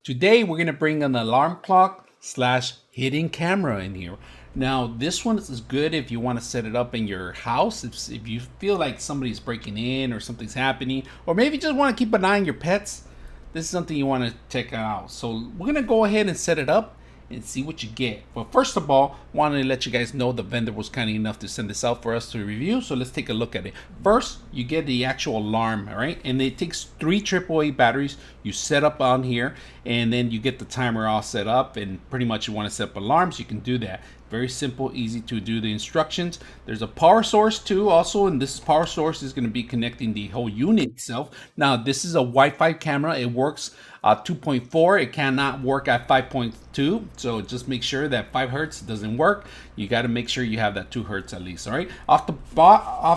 Today we're gonna bring an alarm clock slash hidden camera in here. Now this one is good if you want to set it up in your house. If you feel like somebody's breaking in or something's happening, or maybe just want to keep an eye on your pets, this is something you want to check out. So we're gonna go ahead and set it up and see what you get. But first of all, wanted to let you guys know the vendor was kind enough to send this out for us to review. So let's take a look at it. First, you get the actual alarm, all right? And it takes 3 AAA batteries. You set up on here, and then you get the timer all set up. And pretty much you want to set up alarms, you can do that. Very simple, easy to do the instructions. There's a power source too also, and this power source is going to be connecting the whole unit itself. Now this is a Wi-Fi camera. It works 2.4. It cannot work at 5.2, so just make sure that 5 hertz doesn't work. You got to make sure you have that 2 hertz at least. All right, off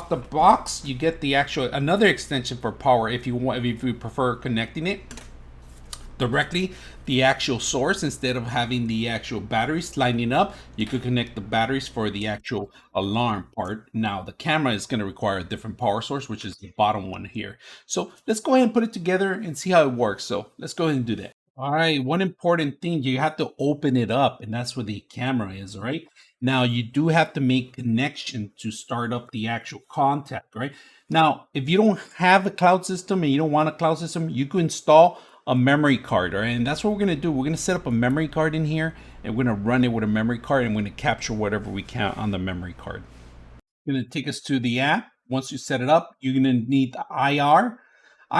the box you get the actual another extension for power if you want, if you prefer connecting it directly the actual source instead of having the actual batteries lining up. You could connect the batteries for the actual alarm part. Now the camera is going to require a different power source, which is the bottom one here. So let's go ahead and put it together and see how it works. So let's go ahead and do that. All right, one important thing, you have to open it up, and that's where the camera is. All right, now you do have to make connection to start up the actual contact. Right now, if you don't have a cloud system and you don't want a cloud system, you can install a memory card. All right, and that's what we're going to do. We're going to set up a memory card in here, and we're going to run it with a memory card, and we're going to capture whatever we can on the memory card. It's going to take us to the app. Once you set it up, you're going to need the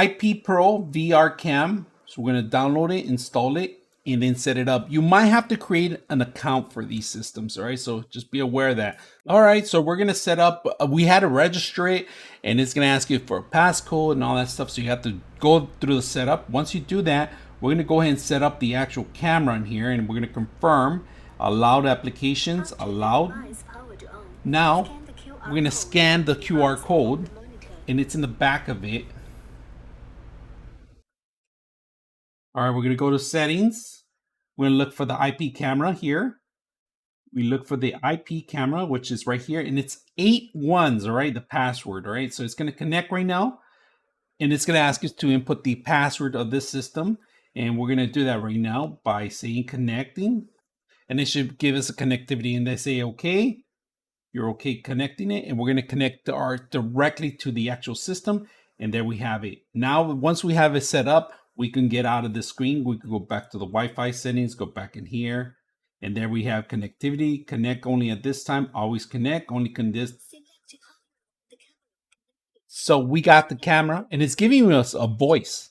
IP Pro VR Cam. So we're going to download it, install it, and then set it up. You might have to create an account for these systems, all right? So just be aware of that. All right, so we're going to set up, we had to register it, and it's going to ask you for a passcode and all that stuff. So you have to go through the setup. Once you do that, we're going to go ahead and set up the actual camera in here, and we're going to confirm allowed applications, allowed. Now, we're going to scan the QR code, and it's in the back of it. All right, we're going to go to settings. We're going to look for the IP camera here. We look for the IP camera, which is right here, and it's 8 ones, all right, the password, all right? So it's going to connect right now, and it's going to ask us to input the password of this system, and we're going to do that right now by saying connecting, and it should give us a connectivity, and they say, okay, you're okay connecting it, and we're going to connect directly to the actual system, and there we have it. Now, once we have it set up, we can get out of the screen. We can go back to the Wi-Fi settings, go back in here, and there we have connectivity. Connect only at this time. Always connect. Only can this. So we got the camera, and it's giving us a voice.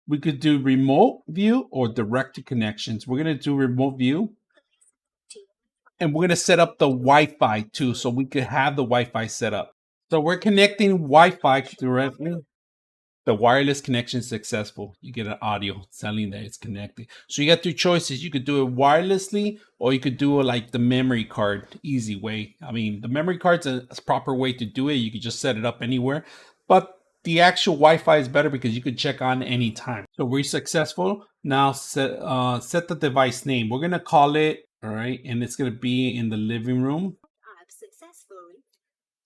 We could do remote view or direct to connections. We're going to do remote view. And we're going to set up the Wi-Fi too, so we could have the Wi-Fi set up. So we're connecting Wi-Fi directly. The wireless connection is successful. You get an audio telling that it's connected. So you got 2 choices. You could do it wirelessly, or you could do it like the memory card, easy way. I mean, the memory card's a proper way to do it. You could just set it up anywhere. But the actual Wi-Fi is better because you could check on any time. So we're successful. Now set the device name. We're gonna call it, all right, and it's gonna be in the living room.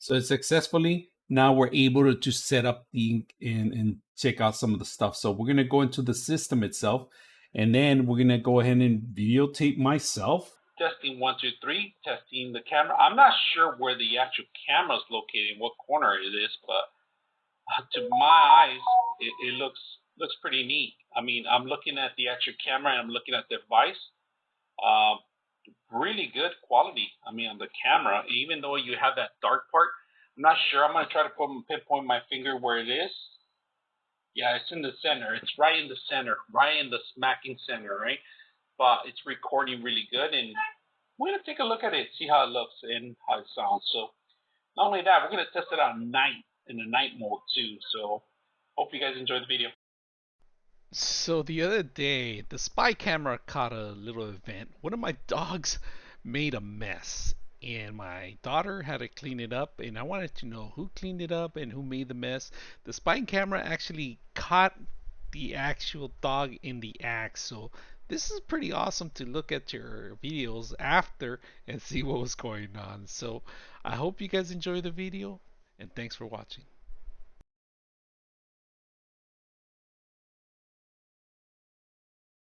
So it's successfully. Now we're able to set up the and check out some of the stuff. So we're gonna go into the system itself, and then we're gonna go ahead and videotape myself. Testing 1, 2, 3. Testing the camera. I'm not sure where the actual camera is located, what corner it is, but to my eyes, it looks pretty neat. I mean, I'm looking at the actual camera and I'm looking at the device. Really good quality. I mean, on the camera, even though you have that dark part, I'm not sure. I'm going to try to pinpoint my finger where it is. Yeah, it's in the center. It's right in the center, right in the smacking center, right? But it's recording really good, and we're going to take a look at it, see how it looks and how it sounds. So not only that, we're going to test it out night, in the night mode too. So hope you guys enjoyed the video. So the other day, the spy camera caught a little event. One of my dogs made a mess, and my daughter had to clean it up, and I wanted to know who cleaned it up and who made the mess. The spy camera actually caught the actual dog in the act, so this is pretty awesome to look at your videos after and see what was going on. So I hope you guys enjoy the video, and thanks for watching.